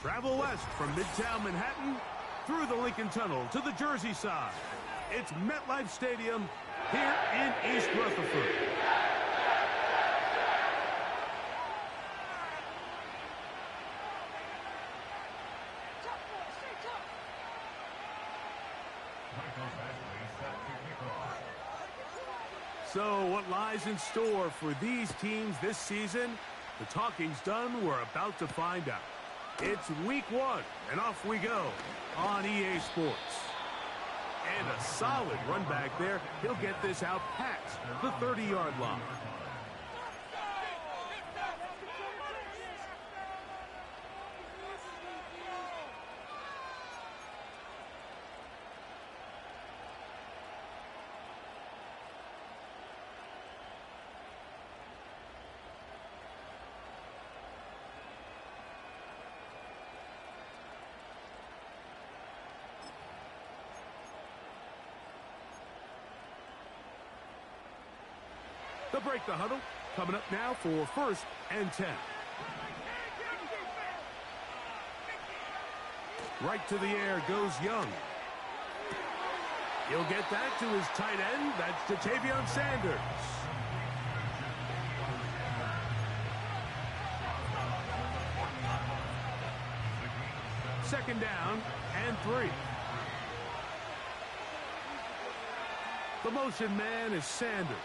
Travel west from Midtown Manhattan through the Lincoln Tunnel to the Jersey side. It's MetLife Stadium here in East Rutherford. So what lies in store for these teams this season? The talking's done. We're about to find out. It's week 1, and off we go on EA Sports. And a solid run back there. He'll get this out past the 30-yard line. They'll break the huddle. Coming up now for 1st and 10. Right to the air goes Young. He'll get that to his tight end. That's Ja'Tavion Sanders. Second down and 3. The motion man is Sanders.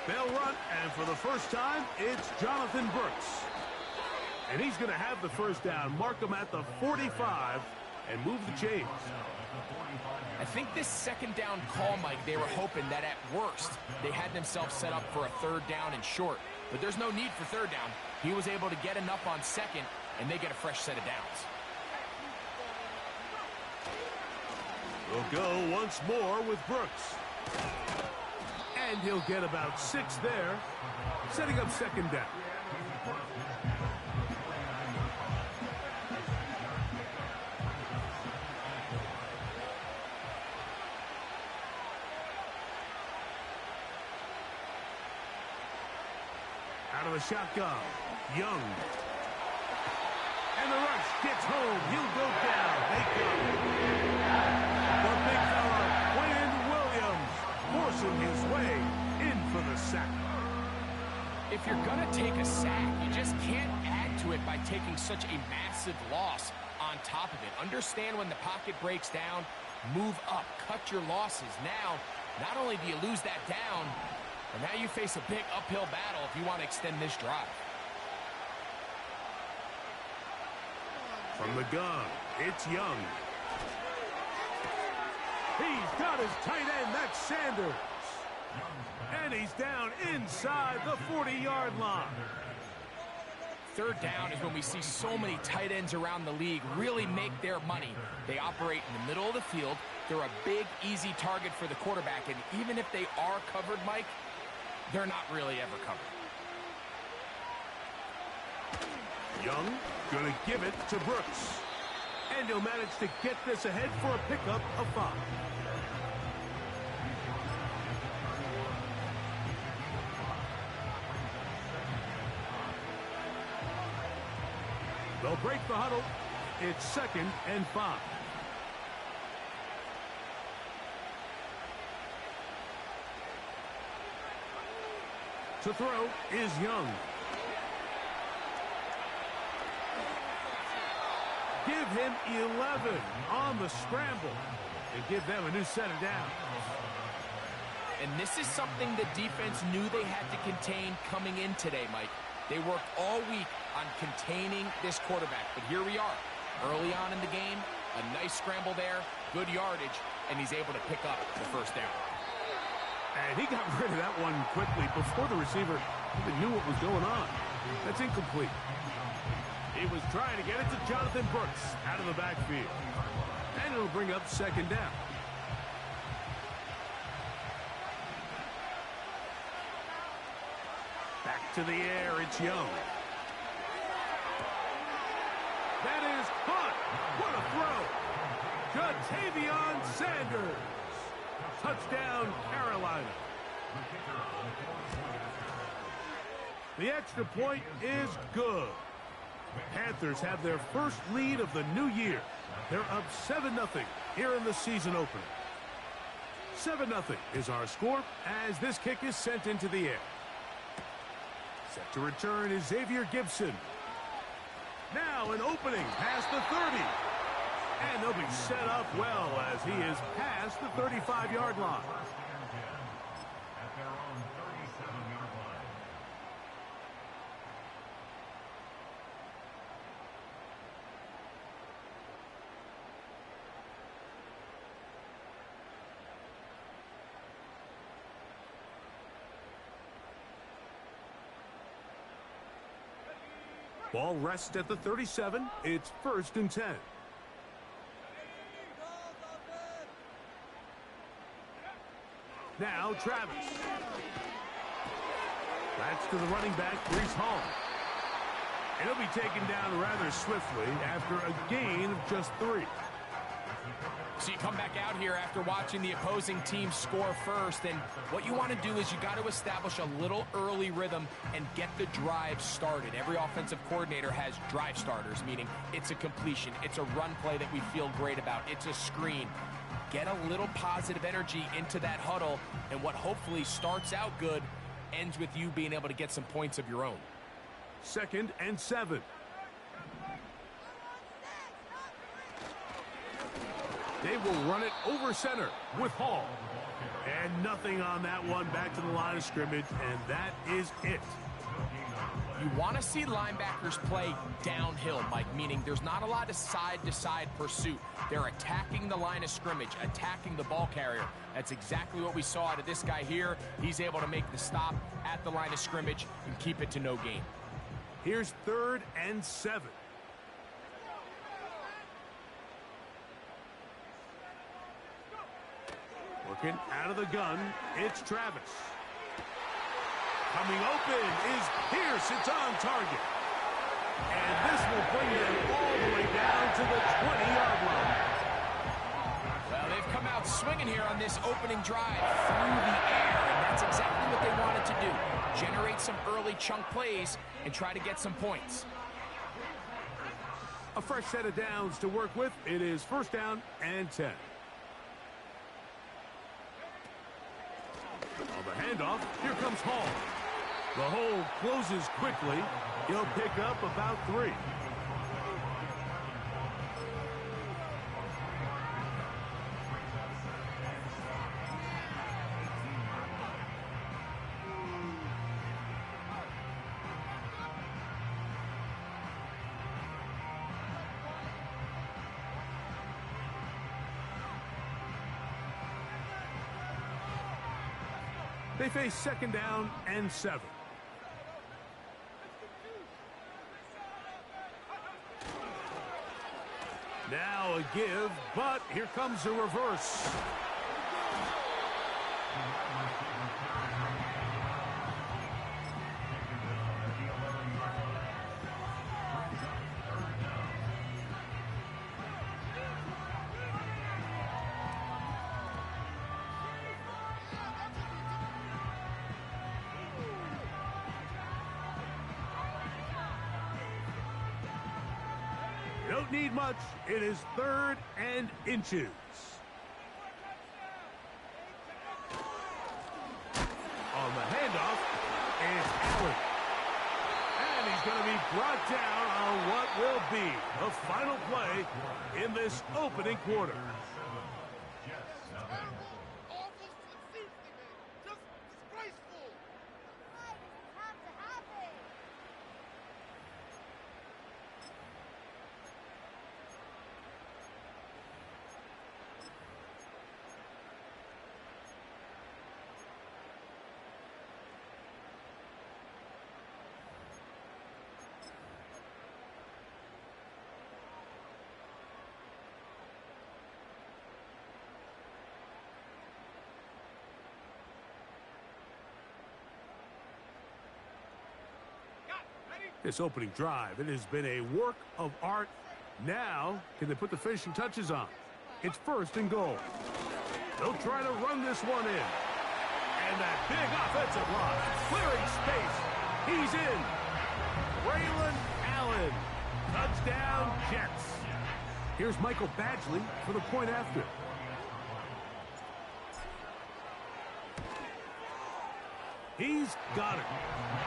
They'll run, and for the first time, it's Jonathan Brooks. And he's going to have the first down. Mark him at the 45 and move the chains. I think this second down call, Mike, they were hoping that at worst they had themselves set up for a 3rd down and short. But there's no need for 3rd down. He was able to get enough on 2nd, and they get a fresh set of downs. We'll go once more with Brooks. And he'll get about 6 there, setting up 2nd down. Out of the shotgun, Young. And the rush gets home. He'll go down. They go. The big fella, Quinn Williams, forcing his way in for the sack. If you're going to take a sack, you just can't add to it by taking such a massive loss on top of it. Understand when the pocket breaks down, move up, cut your losses. Now, not only do you lose that down, but now you face a big uphill battle if you want to extend this drive. From the gun, it's Young. He's got his tight end, that's Sanders. And he's down inside the 40-yard line. 3rd down is when we see so many tight ends around the league really make their money. They operate in the middle of the field. They're a big, easy target for the quarterback. And even if they are covered, Mike, they're not really ever covered. Young gonna give it to Brooks. And he'll manage to get this ahead for a pickup of 5. They'll break the huddle. It's 2nd and 5. To throw is Young. Give him 11 on the scramble and give them a new set of downs. And this is something the defense knew they had to contain coming in today, Mike. They worked all week on containing this quarterback. But here we are, early on in the game, a nice scramble there, good yardage, and he's able to pick up the first down. And he got rid of that one quickly before the receiver even knew what was going on. That's incomplete. He was trying to get it to Jonathan Brooks out of the backfield. And it'll bring up 2nd down. Back to the air, it's Young. That is caught. What a throw. Ja'Tavion Sanders. Touchdown, Carolina. The extra point is good. Panthers have their first lead of the new year. They're up 7-0 here in the season opener. 7-0 is our score as this kick is sent into the air. Set to return is Xavier Gibson. Now an opening past the 30. And they'll be set up well as he is past the 35-yard line. Ball rests at the 37. It's 1st and 10. Now Travis. That's to the running back, Breece Hall. And he'll be taken down rather swiftly after a gain of just 3. So you come back out here after watching the opposing team score first, and what you want to do is you got to establish a little early rhythm and get the drive started. Every offensive coordinator has drive starters, meaning it's a completion, it's a run play that we feel great about, it's a screen. Get a little positive energy into that huddle, and what hopefully starts out good ends with you being able to get some points of your own. 2nd and 7. They will run it over center with Hall. And nothing on that one, back to the line of scrimmage, and that is it. You want to see linebackers play downhill, Mike, meaning there's not a lot of side-to-side pursuit. They're attacking the line of scrimmage, attacking the ball carrier. That's exactly what we saw out of this guy here. He's able to make the stop at the line of scrimmage and keep it to no gain. Here's 3rd and 7. Working out of the gun, it's Travis. Coming open is Pierce. It's on target. And this will bring them all the way down to the 20-yard line. Well, they've come out swinging here on this opening drive through the air, and that's exactly what they wanted to do. Generate some early chunk plays and try to get some points. A fresh set of downs to work with. It is 1st down and 10. On the handoff, here comes Hall. The hole closes quickly. He'll pick up about 3. They face 2nd down and 7. Now a give, but here comes a reverse. Don't need much. It is 3rd and inches. On the handoff, it's Allen. And he's going to be brought down on what will be the final play in this opening quarter. This opening drive, it has been a work of art. Now, can they put the finishing touches on? It's 1st and goal. They'll try to run this one in. And that big offensive line, clearing space. He's in. Braylon Allen Touchdown, Jets. Here's Michael Badgley for the point after. He's got it.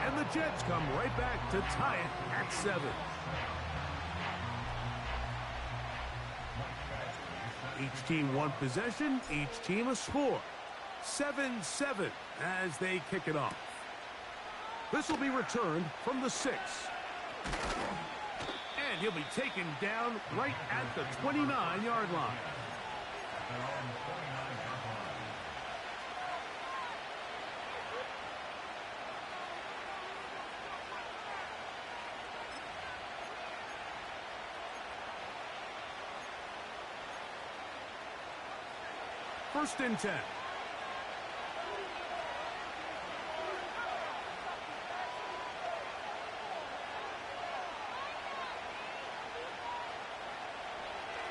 And the Jets come right back to tie it at 7. Each team one possession, each team a score. 7-7 as they kick it off. This will be returned from the 6. And he'll be taken down right at the 29-yard line. First and 10.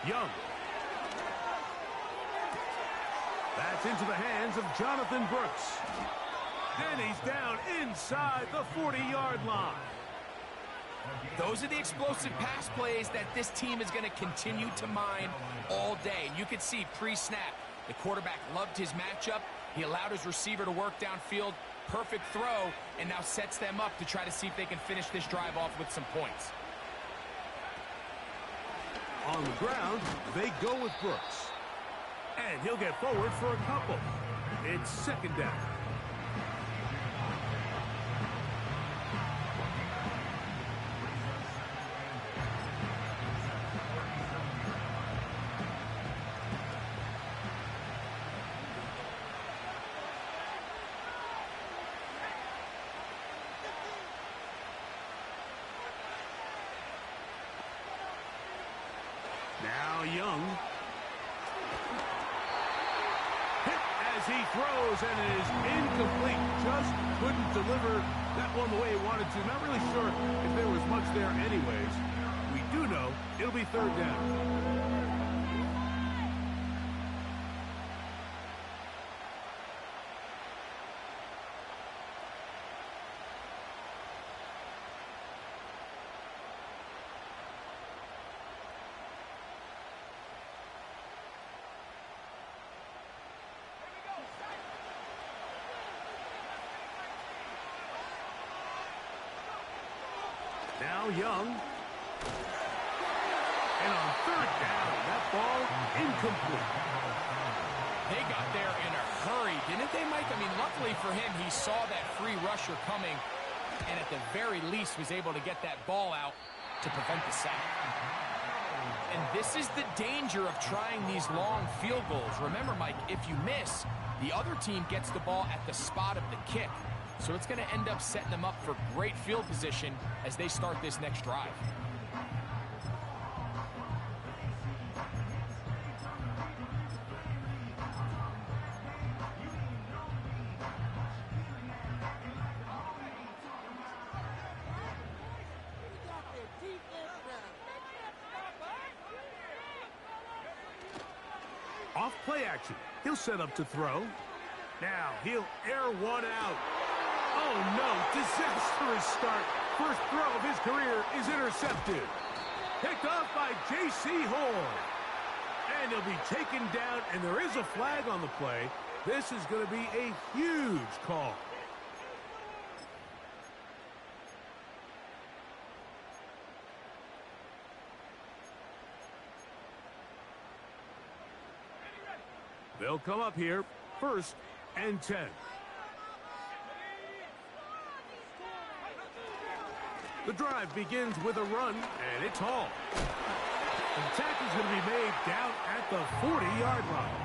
Young. That's into the hands of Jonathan Brooks. And he's down inside the 40-yard line. Those are the explosive pass plays that this team is going to continue to mine all day. And you can see pre-snap, the quarterback loved his matchup. He allowed his receiver to work downfield. Perfect throw, and now sets them up to try to see if they can finish this drive off with some points. On the ground, they go with Brooks. And he'll get forward for a couple. It's second down. Now Young. Hit as he throws, and it is incomplete. Just couldn't deliver that one the way he wanted to. Not really sure if there was much there anyways. We do know it'll be third down. Now Young. And on third down, that ball incomplete. They got there in a hurry, didn't they, Mike? I mean, luckily for him, he saw that free rusher coming and at the very least was able to get that ball out to prevent the sack. And this is the danger of trying these long field goals. Remember, Mike, if you miss, the other team gets the ball at the spot of the kick. So it's going to end up setting them up for great field position as they start this next drive. Off play action. He'll set up to throw. Now he'll air one out. Oh, no, disastrous start. First throw of his career is intercepted. Picked off by J.C. Horn. And he'll be taken down, and there is a flag on the play. This is going to be a huge call. They'll come up here, first and 10. The drive begins with a run, and it's hauled. The tackle's going to be made down at the 40-yard line.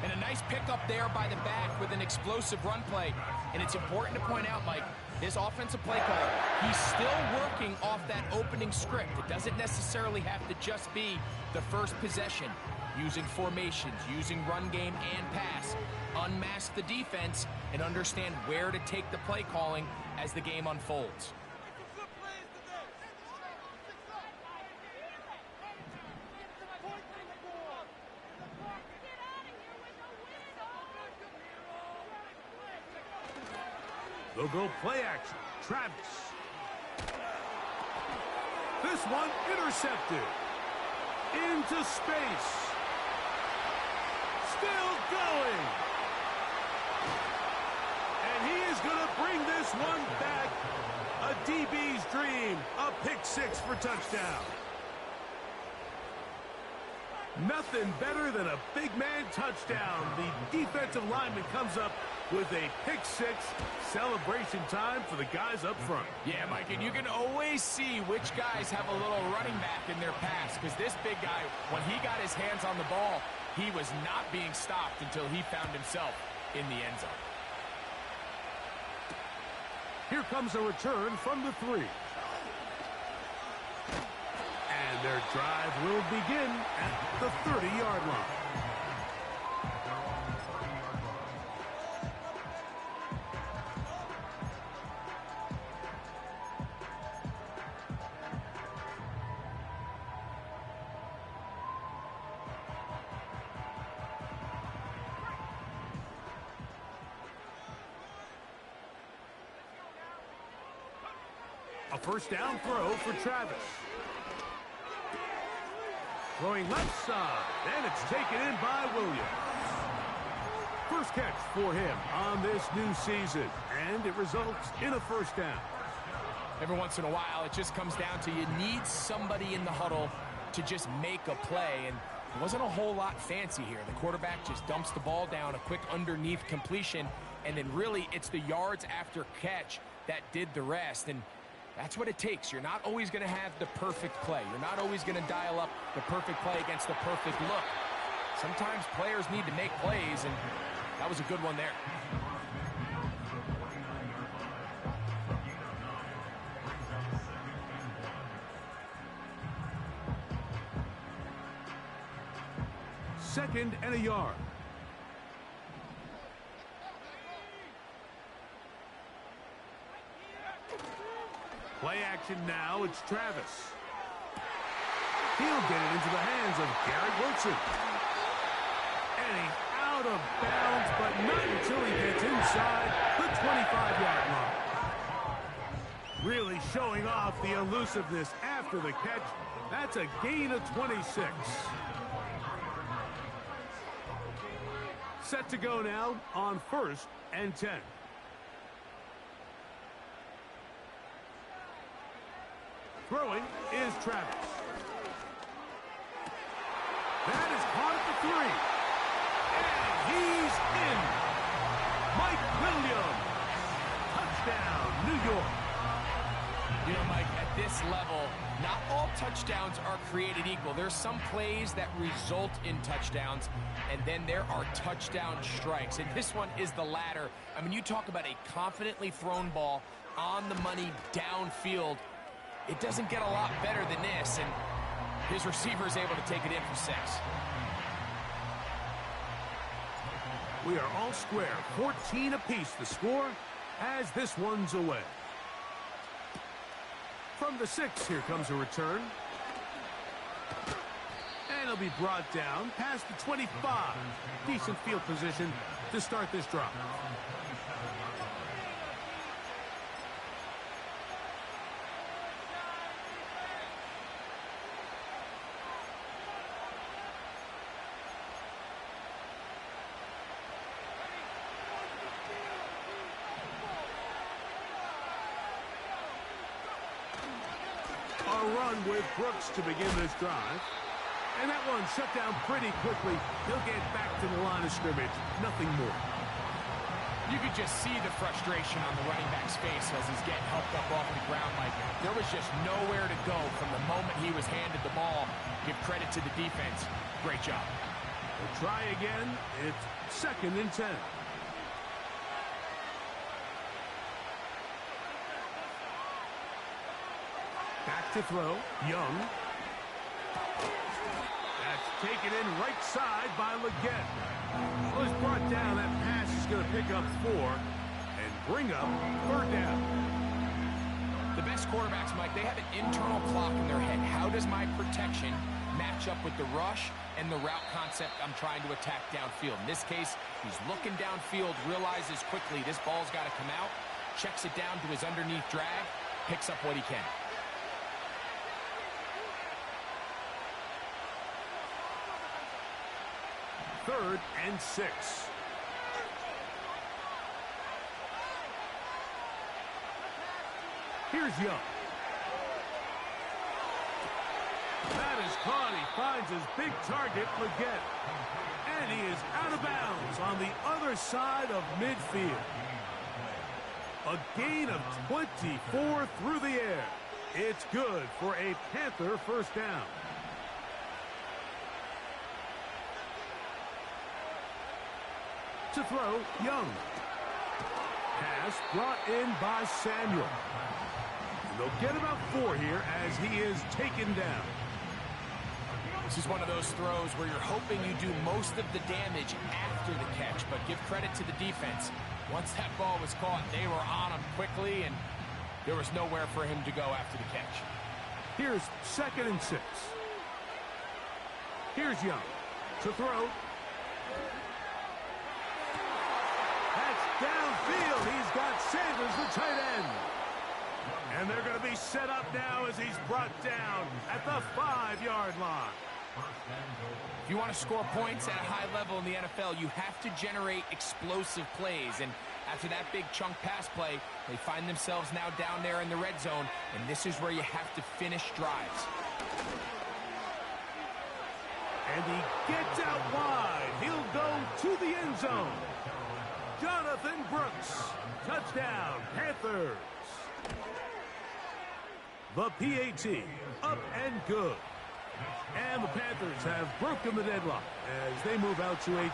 And a nice pickup there by the back with an explosive run play. And it's important to point out, Mike, this offensive play caller, he's still working off that opening script. It doesn't necessarily have to just be the first possession. Using formations, using run game and pass. Unmask the defense and understand where to take the play calling as the game unfolds. They'll go play action. Travis. This one intercepted. Into space. Still going. And he is going to bring this one back. A DB's dream. A pick six for touchdown. Nothing better than a big man touchdown. The defensive lineman comes up with a pick six. Celebration time for the guys up front. Yeah, Mike, and you can always see which guys have a little running back in their pass, because this big guy, when he got his hands on the ball, he was not being stopped until he found himself in the end zone. Here comes a return from the 3. And their drive will begin at the 30-yard line. A first down throw for Travis. Throwing left side, and it's taken in by Williams. First catch for him on this new season, and it results in a first down. Every once in a while, it just comes down to you need somebody in the huddle to just make a play, and it wasn't a whole lot fancy here. The quarterback just dumps the ball down, a quick underneath completion, and then really it's the yards after catch that did the rest, and that's what it takes. You're not always going to have the perfect play. You're not always going to dial up the perfect play against the perfect look. Sometimes players need to make plays, and that was a good one there. Second and a yard. Play action now, it's Travis. He'll get it into the hands of Garrett Wilson. And he's out of bounds, but not until he gets inside the 25-yard line. Really showing off the elusiveness after the catch. That's a gain of 26. Set to go now on 1st and 10. Throwing is Travis. That is caught at the 3. And he's in. Mike Williams. Touchdown, New York. You know, Mike, at this level, not all touchdowns are created equal. There's some plays that result in touchdowns, and then there are touchdown strikes. And this one is the latter. I mean, you talk about a confidently thrown ball on the money downfield. It doesn't get a lot better than this, and his receiver is able to take it in for 6. We are all square. 14 apiece the score as this one's away. From the 6, here comes a return. And it'll be brought down past the 25. Decent field position to start this drive. A run with Brooks to begin this drive. And that one shut down pretty quickly. He'll get back to the line of scrimmage. Nothing more. You could just see the frustration on the running back's face as he's getting helped up off the ground. Like, there was just nowhere to go from the moment he was handed the ball. Give credit to the defense. Great job. We'll try again. It's 2nd and 10. Back to throw. Young. That's taken in right side by Leggett. Well, he's brought down. That pass is going to pick up 4 and bring up 3rd down. The best quarterbacks, Mike, they have an internal clock in their head. How does my protection match up with the rush and the route concept I'm trying to attack downfield? In this case, he's looking downfield, realizes quickly this ball's got to come out, checks it down to his underneath drag, picks up what he can. 3rd and 6. Here's Young. That is caught. He finds his big target, Leggett. And he is out of bounds on the other side of midfield. A gain of 24 through the air. It's good for a Panther first down. To throw, Young. Pass brought in by Samuel. And they'll get about 4 here as he is taken down. This is one of those throws where you're hoping you do most of the damage after the catch, but give credit to the defense. Once that ball was caught, they were on him quickly, and there was nowhere for him to go after the catch. Here's 2nd and 6. Here's Young to throw. That's downfield. He's got Sanders, the tight end. And they're going to be set up now as he's brought down at the 5-yard line. If you want to score points at a high level in the NFL, you have to generate explosive plays. And after that big chunk pass play, they find themselves now down there in the red zone. And this is where you have to finish drives. And he gets out wide. He'll go to the end zone. Jonathan Brooks. Touchdown, Panthers. The PAT, up and good. And the Panthers have broken the deadlock as they move out to a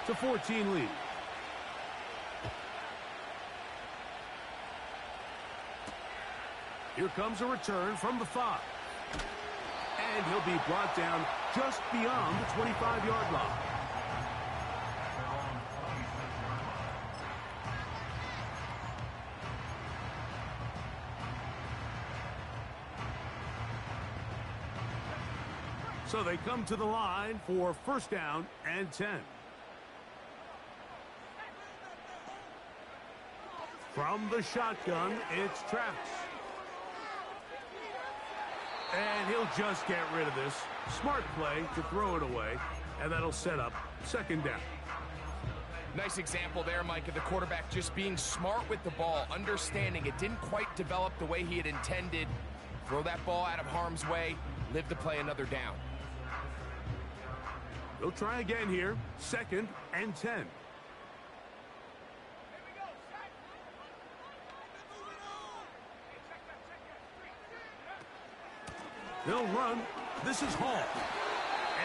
21-14 lead. Here comes a return from the 5. And he'll be brought down just beyond the 25-yard line. So they come to the line for first down and 10. From the shotgun, it's Travis. And he'll just get rid of this. Smart play to throw it away, and that'll set up 2nd down. Nice example there, Mike, of the quarterback just being smart with the ball, understanding it didn't quite develop the way he had intended. Throw that ball out of harm's way, live to play another down. They'll try again here. 2nd and 10. They'll run. This is Hall.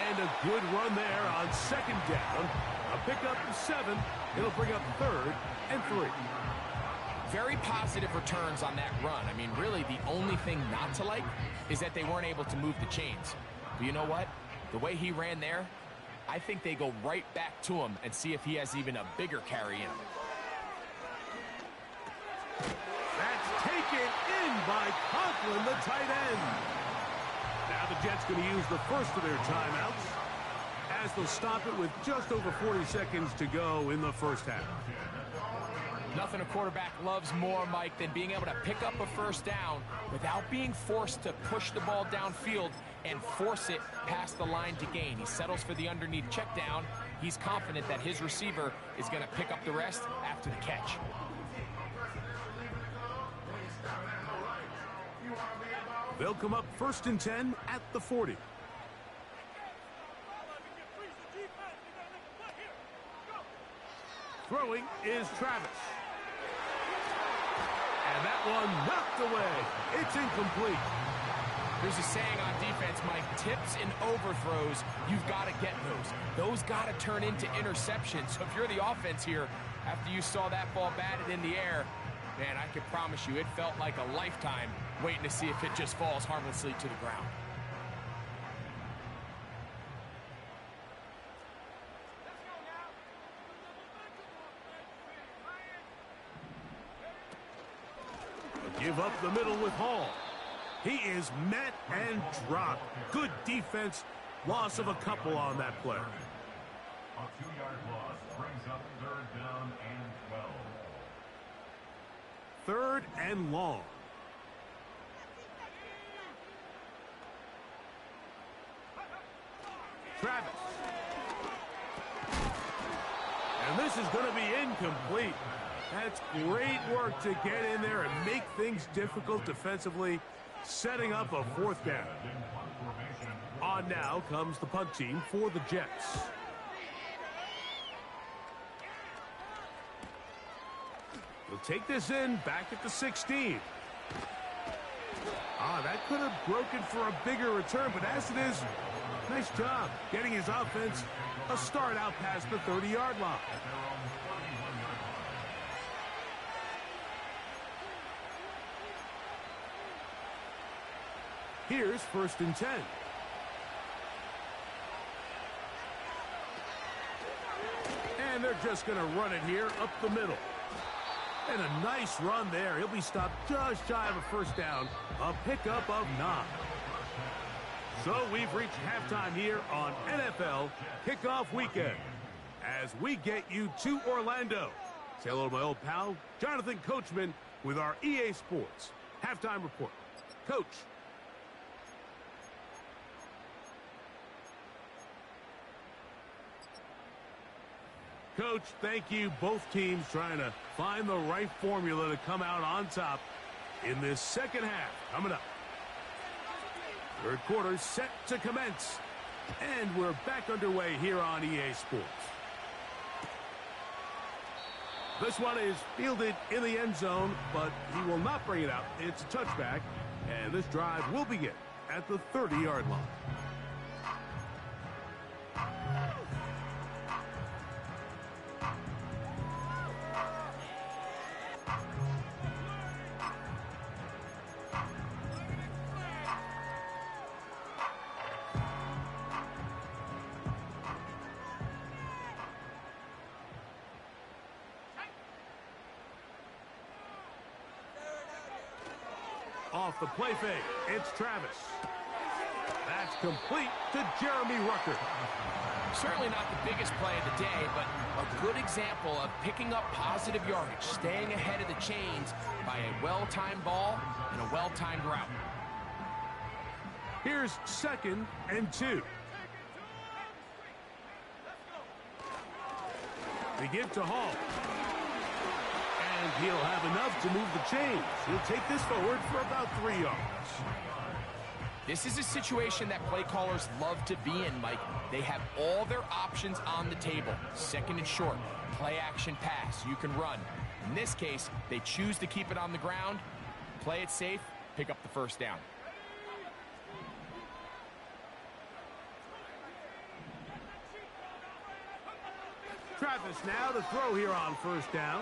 And a good run there on 2nd down. A pickup of 7. It'll bring up 3rd and 3. Very positive returns on that run. I mean, really, the only thing not to like is that they weren't able to move the chains. But you know what? The way he ran there, I think they go right back to him and see if he has even a bigger carry in him. That's taken in by Conklin, the tight end. Now the Jets going to use the first of their timeouts as they'll stop it with just over 40 seconds to go in the first half. Nothing a quarterback loves more, Mike, than being able to pick up a first down without being forced to push the ball downfield and force it past the line to gain. He settles for the underneath check down. He's confident that his receiver is going to pick up the rest after the catch. They'll come up 1st and 10 at the 40. Throwing is Travis. And that one knocked away. It's incomplete. There's a saying on defense, Mike, tips and overthrows, you've got to get those. Those got to turn into interceptions. So if you're the offense here, after you saw that ball batted in the air, man, I can promise you it felt like a lifetime waiting to see if it just falls harmlessly to the ground. Give up the middle with Hall. He is met and dropped. Good defense. Loss of a couple on that play. A 2-yard loss brings up 3rd down and 12. 3rd and long. Travis. this is going to be incomplete. That's great work to get in there and make things difficult defensively, setting up a fourth down. On now comes the punt team for the Jets. He'll take this in back at the 16. That could have broken for a bigger return, but as it is, nice job getting his offense a start out past the 30-yard line. Here's 1st and 10. And they're just going to run it here up the middle. And a nice run there. He'll be stopped just shy of a first down. A pickup of 9. So we've reached halftime here on NFL Kickoff Weekend as we get you to Orlando. Say hello to my old pal, Jonathan Coachman, with our EA Sports Halftime Report. Coach. Coach, thank you. Both teams trying to find the right formula to come out on top in this second half. Coming up. Third quarter set to commence. And we're back underway here on EA Sports. This one is fielded in the end zone, but he will not bring it out. It's a touchback, and this drive will begin at the 30-yard line. Off the play fake, it's Travis. That's complete to Jeremy Rucker. Certainly not the biggest play of the day, but a good example of picking up positive yardage, staying ahead of the chains by a well-timed ball and a well-timed route. Here's 2nd and 2. They give to Hall. And he'll have enough to move the chains. He'll take this forward for about 3 yards. This is a situation that play callers love to be in, Mike. They have all their options on the table. 2nd and short, play action pass. You can run. In this case, they choose to keep it on the ground, play it safe, pick up the first down. Travis now to throw here on first down.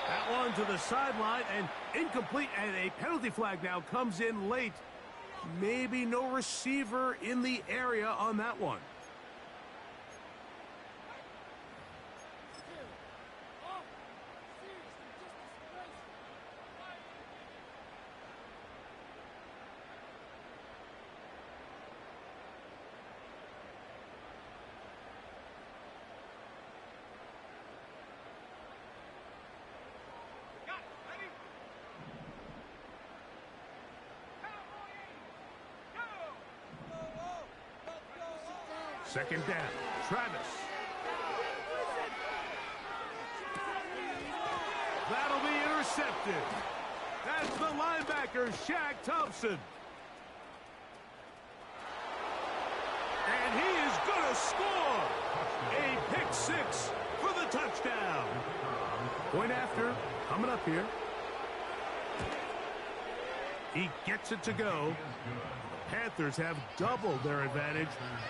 That one to the sideline and incomplete, and a penalty flag now comes in late. Maybe no receiver in the area on that one. Second down, Travis. That'll be intercepted. That's the linebacker, Shaq Thompson. And he is going to score. A pick 6 for the touchdown. Point after, coming up here. He gets it to go. Panthers have doubled their advantage.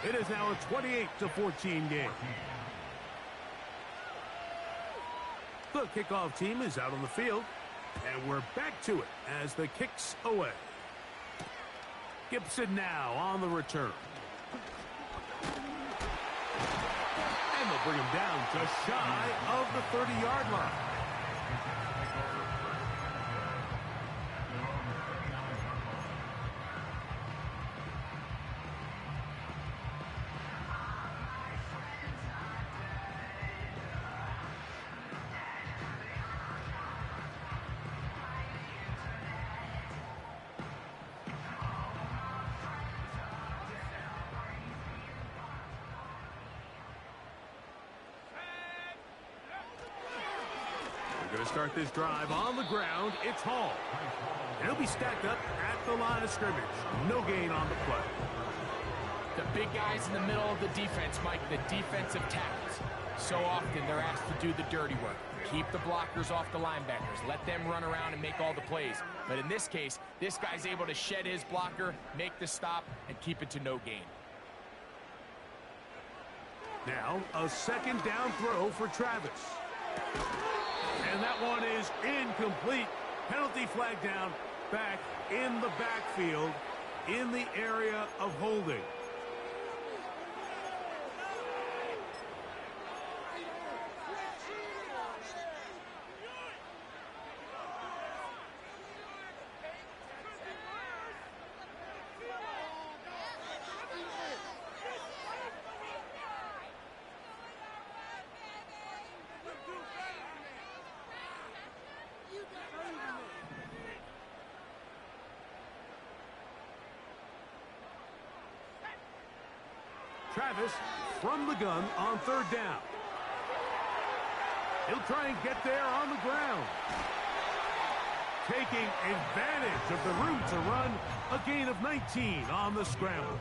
It is now a 28-14 game. The kickoff team is out on the field, and we're back to it as the kick's away. Gibson now on the return. And they'll bring him down just shy of the 30-yard line. They're going to start this drive on the ground. It's Hall. And he'll be stacked up at the line of scrimmage. No gain on the play. The big guys in the middle of the defense, Mike, the defensive tackles. So often they're asked to do the dirty work. Keep the blockers off the linebackers. Let them run around and make all the plays. But in this case, this guy's able to shed his blocker, make the stop, and keep it to no gain. Now, a second down throw for Travis. And that one is incomplete. Penalty flag down, back in the backfield, in the area of holding. Travis from the gun on third down. He'll try and get there on the ground. Taking advantage of the room to run, a gain of 19 on the scramble.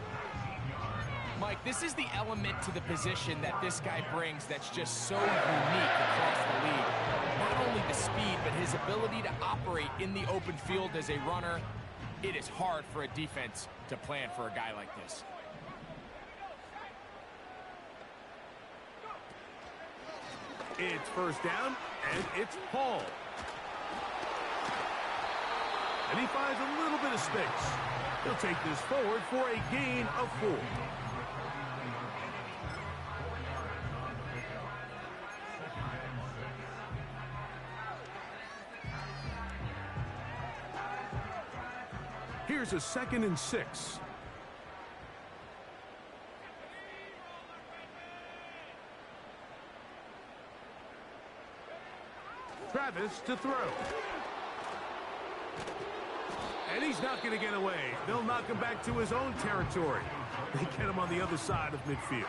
Mike, this is the element to the position that this guy brings that's just so unique across the league. Not only the speed, but his ability to operate in the open field as a runner. It is hard for a defense to plan for a guy like this. It's first down, and it's Paul. And he finds a little bit of space. He'll take this forward for a gain of 4. Here's a 2nd and 6. Travis to throw. And he's not going to get away. They'll knock him back to his own territory. They get him on the other side of midfield.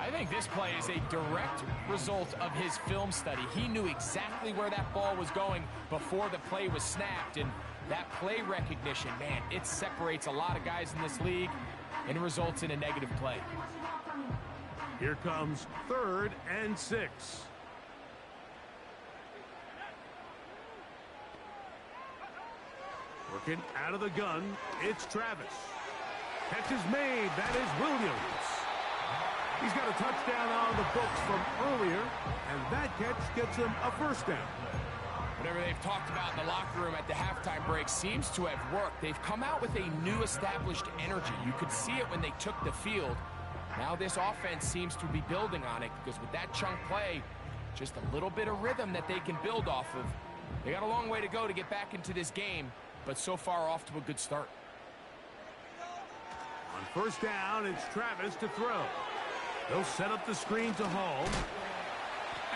I think this play is a direct result of his film study. He knew exactly where that ball was going before the play was snapped. And that play recognition, man, it separates a lot of guys in this league and results in a negative play. Here comes 3rd and 6. Working out of the gun, it's Travis. Catch is made. That is Williams. He's got a touchdown on the books from earlier, and that catch gets him a first down. Whatever they've talked about in the locker room at the halftime break seems to have worked. They've come out with a new established energy. You could see it when they took the field. Now this offense seems to be building on it because with that chunk play, just a little bit of rhythm that they can build off of. They got a long way to go to get back into this game, but so far off to a good start. On first down, it's Travis to throw. They'll set up the screen to Hall.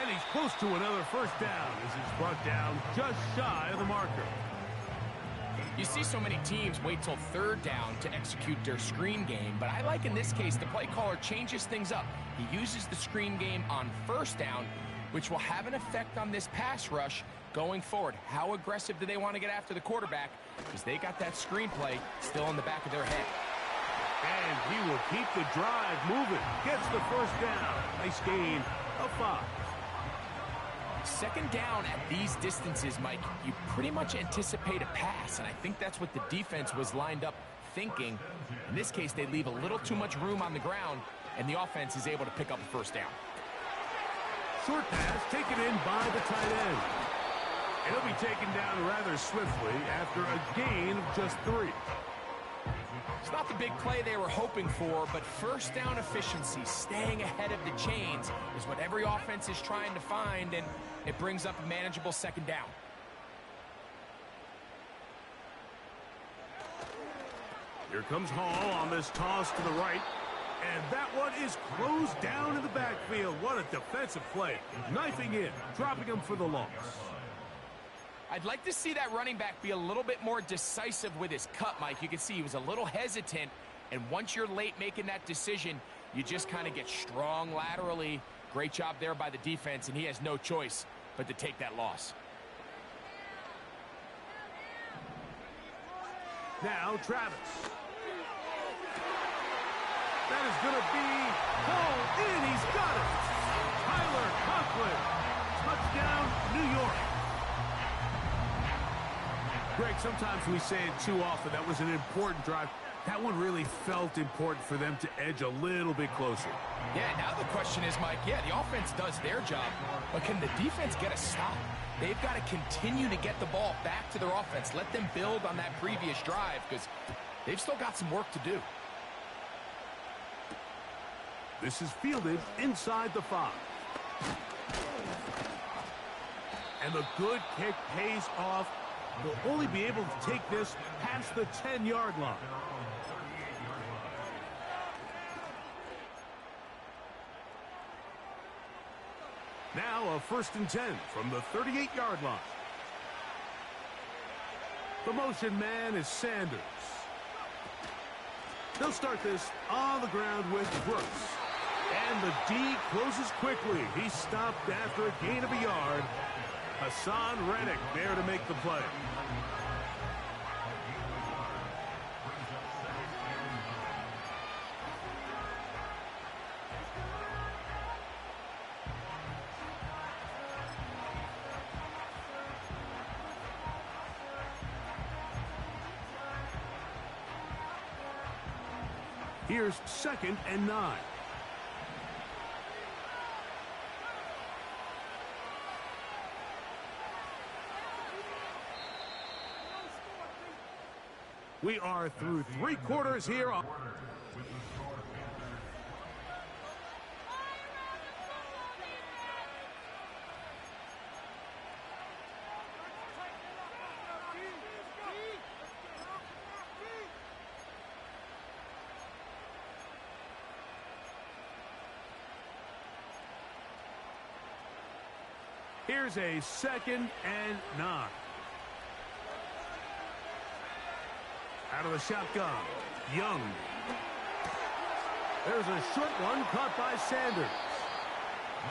And he's close to another first down as he's brought down just shy of the marker. You see so many teams wait till 3rd down to execute their screen game, but I like in this case the play caller changes things up. He uses the screen game on 1st down, which will have an effect on this pass rush going forward. How aggressive do they want to get after the quarterback? Because they got that screen play still in the back of their head. And he will keep the drive moving. Gets the first down. Nice gain of 5. 2nd down at these distances, Mike, you pretty much anticipate a pass, and I think that's what the defense was lined up thinking. In this case, they leave a little too much room on the ground, and the offense is able to pick up a first down. Short pass taken in by the tight end. And he'll be taken down rather swiftly after a gain of just 3. It's not the big play they were hoping for, but first down efficiency, staying ahead of the chains, is what every offense is trying to find, and it brings up a manageable 2nd down. Here comes Hall on this toss to the right. And that one is closed down in the backfield. What a defensive play. Knifing in, dropping him for the loss. I'd like to see that running back be a little bit more decisive with his cut, Mike. You can see he was a little hesitant, and once you're late making that decision, you just kind of get strong laterally. Great job there by the defense, and he has no choice but to take that loss. Now Travis. That is going to be pulled in. He's got it. Tyler Conklin. Touchdown, New York. Greg, sometimes we say it too often. That was an important drive. That one really felt important for them to edge a little bit closer. Yeah, now the question is, Mike, yeah, the offense does their job, but can the defense get a stop? They've got to continue to get the ball back to their offense. Let them build on that previous drive because they've still got some work to do. This is fielded inside the 5. And the good kick pays off. They'll only be able to take this past the 10-yard line. Now a 1st and 10 from the 38-yard line. The motion man is Sanders. They'll start this on the ground with Brooks. And the D closes quickly. He stopped after a gain of a yard. Hassan Reddick there to make the play. Here's 2nd and 9. We are through 3 quarters here. Here's a 2nd and 9. Out of the shotgun, Young. There's a short one caught by Sanders.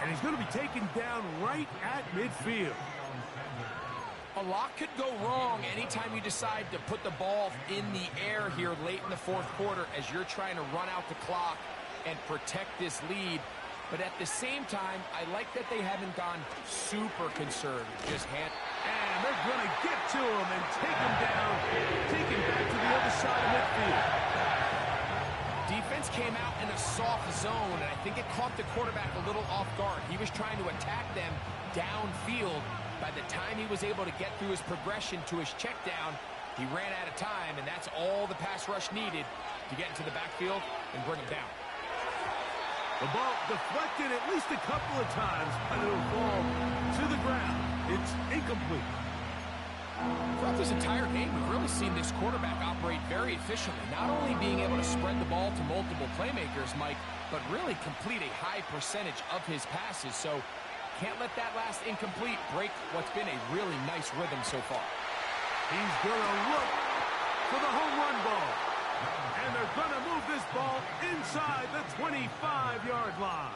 And he's going to be taken down right at midfield. A lot could go wrong anytime you decide to put the ball in the air here late in the 4th quarter as you're trying to run out the clock and protect this lead. But at the same time, I like that they haven't gone super conservative. And they're going to get to him and take him down. Take him back to the other side of midfield. Defense came out in a soft zone, and I think it caught the quarterback a little off guard. He was trying to attack them downfield. By the time he was able to get through his progression to his check down, he ran out of time, and that's all the pass rush needed to get into the backfield and bring him down. The ball deflected at least a couple of times, and it'll fall to the ground. It's incomplete. Throughout this entire game, we've really seen this quarterback operate very efficiently, not only being able to spread the ball to multiple playmakers, Mike, but really complete a high percentage of his passes. So can't let that last incomplete break what's been a really nice rhythm so far. He's going to look for the home run ball. And they're going to move this ball inside the 25-yard line.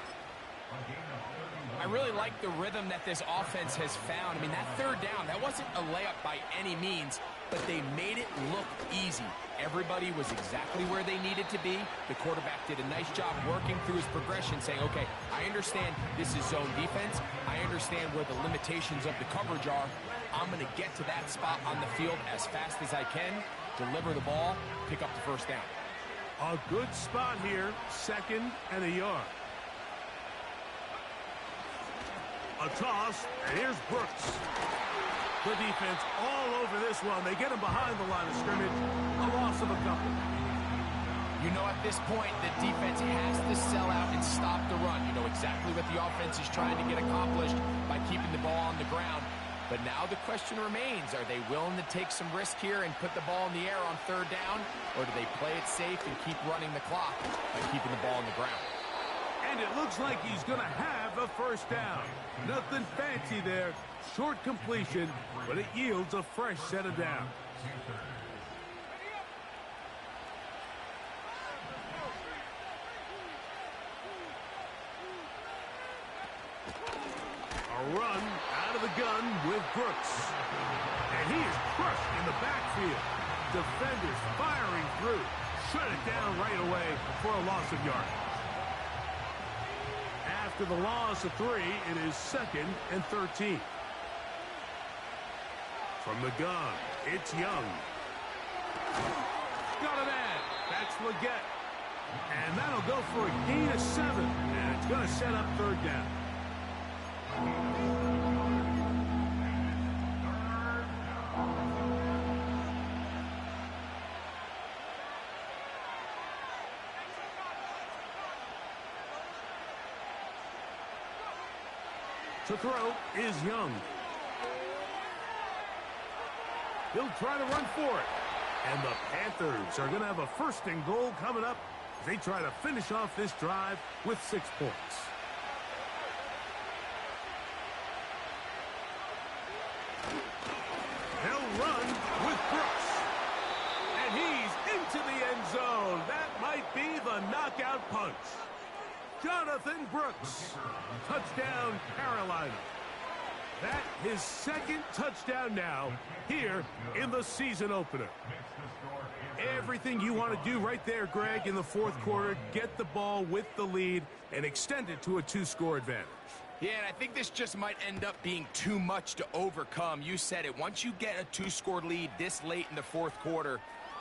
I really like the rhythm that this offense has found. I mean, that 3rd down, that wasn't a layup by any means, but they made it look easy. Everybody was exactly where they needed to be. The quarterback did a nice job working through his progression, saying, okay, I understand this is zone defense. I understand where the limitations of the coverage are. I'm going to get to that spot on the field as fast as I can, deliver the ball, pick up the 1st down. A good spot here, 2nd and a yard. A toss, and here's Brooks. The defense all over this one. They get him behind the line of scrimmage. A loss of a couple. You know, at this point, the defense has to sell out and stop the run. You know exactly what the offense is trying to get accomplished by keeping the ball on the ground. But now the question remains, are they willing to take some risk here and put the ball in the air on 3rd down? Or do they play it safe and keep running the clock by keeping the ball on the ground? And it looks like he's going to have a 1st down. Nothing fancy there. Short completion, but it yields a fresh set of downs. A run out of the with Brooks. And he is crushed in the backfield. Defenders firing through. Shut it down right away for a loss of yardage. After the loss of 3, it is 2nd and 13. From the gun, it's Young. Got a man. That's Leggett. And that'll go for a gain of 7. And it's going to set up 3rd down. To throw is Young. He'll try to run for it. And the Panthers are going to have a 1st and goal coming up as they try to finish off this drive with 6 points. They'll run with Brooks. And he's into the end zone. That might be the knockout punch. Jonathan Brooks. Touchdown, Carolina. That his 2nd touchdown now here in the season opener. Everything you want to do right there, Greg, in the 4th quarter, get the ball with the lead and extend it to a 2-score advantage. Yeah, and I think this just might end up being too much to overcome. You said it. Once you get a 2-score lead this late in the 4th quarter,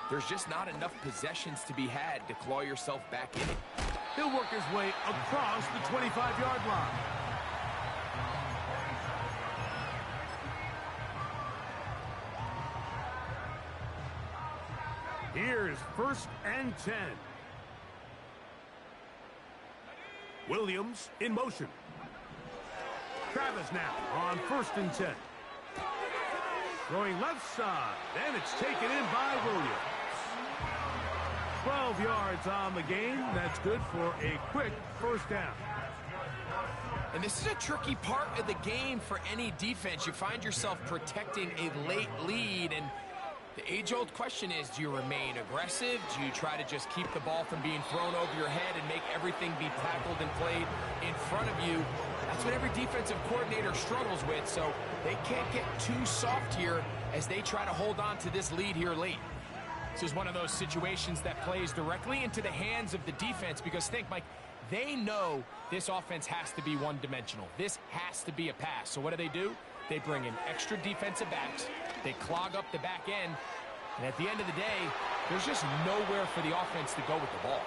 there's just not enough possessions to be had to claw yourself back in it. He'll work his way across the 25-yard line. Here's 1st and 10. Williams in motion. Travis now on 1st and 10. Throwing left side, and it's taken in by Williams. 12 yards on the game. That's good for a quick 1st down. And this is a tricky part of the game for any defense. You find yourself protecting a late lead, and the age-old question is, do you remain aggressive? Do you try to just keep the ball from being thrown over your head and make everything be tackled and played in front of you? That's what every defensive coordinator struggles with, so they can't get too soft here as they try to hold on to this lead here late. This is one of those situations that plays directly into the hands of the defense because think, Mike, they know this offense has to be one-dimensional. This has to be a pass. So what do? They bring in extra defensive backs. They clog up the back end. And at the end of the day, there's just nowhere for the offense to go with the ball.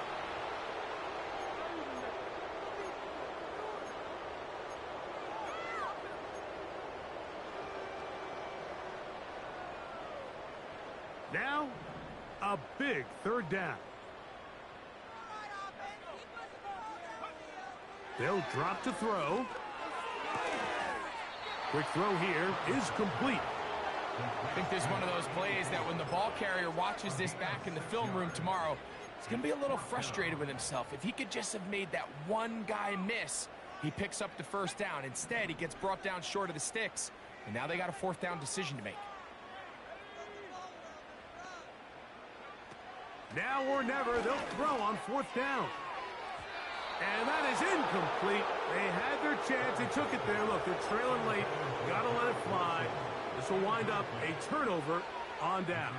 Now, a big 3rd down. They'll drop to throw. Quick throw here is complete. I think this is one of those plays that when the ball carrier watches this back in the film room tomorrow, he's going to be a little frustrated with himself. If he could just have made that one guy miss, he picks up the 1st down. Instead, he gets brought down short of the sticks, and now they got a 4th down decision to make. Now or never, they'll throw on 4th down. And that is incomplete. They had their chance. They took it there. Look, they're trailing late. Got to let it fly. This will wind up a turnover on downs.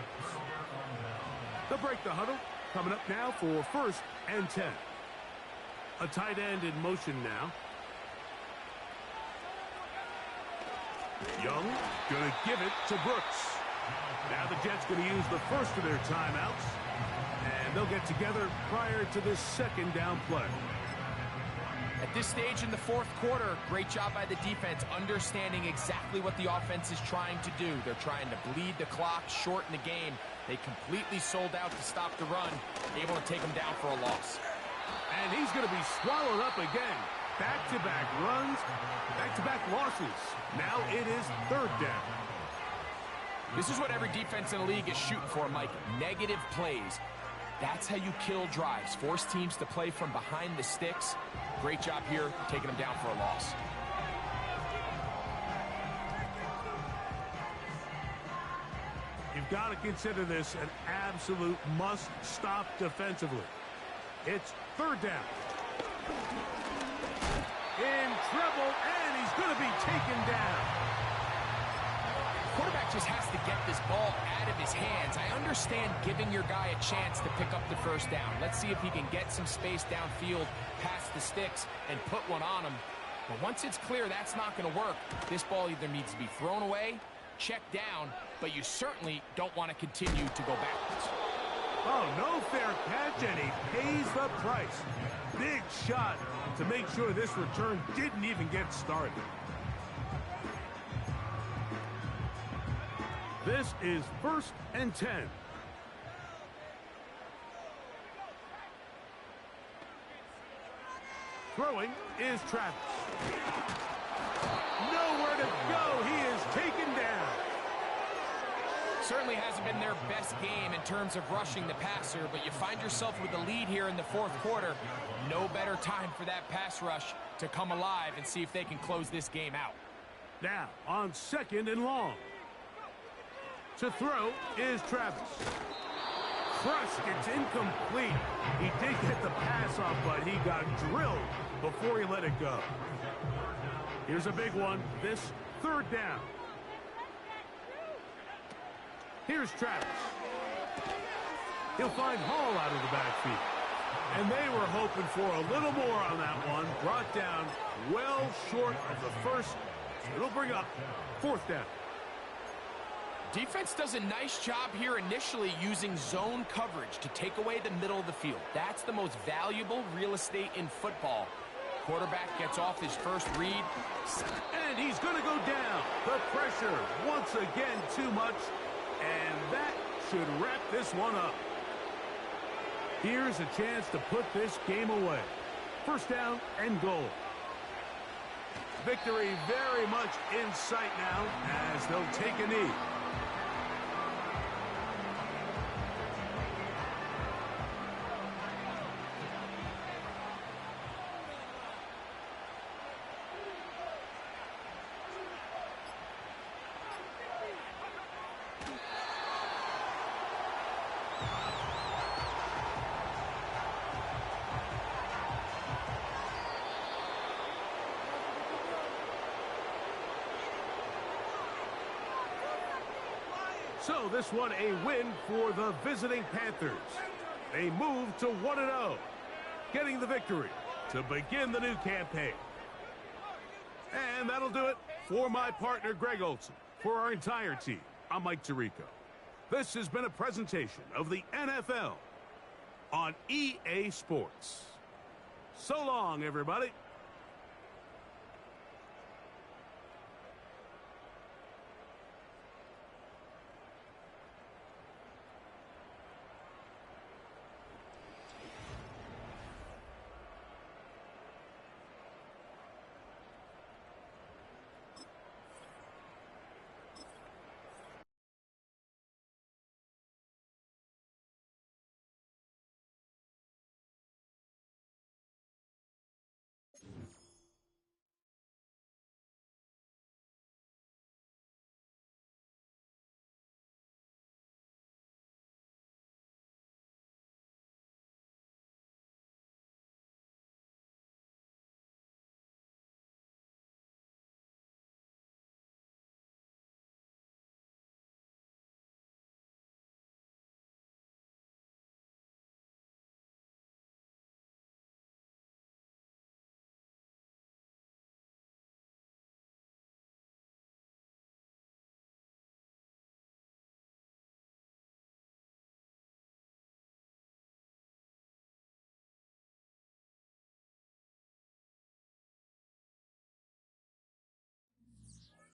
They'll break the huddle. Coming up now for 1st and 10. A tight end in motion now. Young going to give it to Brooks. Now the Jets going to use the first of their timeouts. And they'll get together prior to this 2nd down play. At this stage in the 4th quarter, great job by the defense, understanding exactly what the offense is trying to do. They're trying to bleed the clock, shorten the game. They completely sold out to stop the run, able to take them down for a loss. And he's going to be swallowed up again. Back-to-back runs, back-to-back losses. Now it is 3rd down. This is what every defense in the league is shooting for, Mike. Negative plays. That's how you kill drives. Force teams to play from behind the sticks. Great job here, taking them down for a loss. You've got to consider this an absolute must-stop defensively. It's 3rd down. In trouble, and he's going to be taken down. just has to get this ball out of his hands. I understand giving your guy a chance to pick up the first down. Let's see if he can get some space downfield past the sticks and put one on him. But once it's clear that's not going to work, this ball either needs to be thrown away, checked down, but you certainly don't want to continue to go backwards. Oh, no fair catch, and he pays the price. Big shot to make sure this return didn't even get started. This is 1st and 10. Throwing is Travis. Nowhere to go. He is taken down. Certainly hasn't been their best game in terms of rushing the passer, but you find yourself with the lead here in the 4th quarter. No better time for that pass rush to come alive and see if they can close this game out. Now, on 2nd and long. To throw is Travis. Thrust, it's incomplete. He did get the pass off, but he got drilled before he let it go. Here's a big one. This 3rd down. Here's Travis. He'll find Hall out of the backfield. And they were hoping for a little more on that one. Brought down well short of the first. It'll bring up 4th down. Defense does a nice job here initially using zone coverage to take away the middle of the field. That's the most valuable real estate in football. Quarterback gets off his first read. And he's going to go down. The pressure once again too much. And that should wrap this one up. Here's a chance to put this game away. 1st down and goal. Victory very much in sight now as they'll take a knee. So this one a win for the visiting Panthers. They move to 1-0, getting the victory to begin the new campaign. And that'll do it for my partner, Greg Olson. For our entire team, I'm Mike Tirico. This has been a presentation of the NFL on EA Sports. So long, everybody.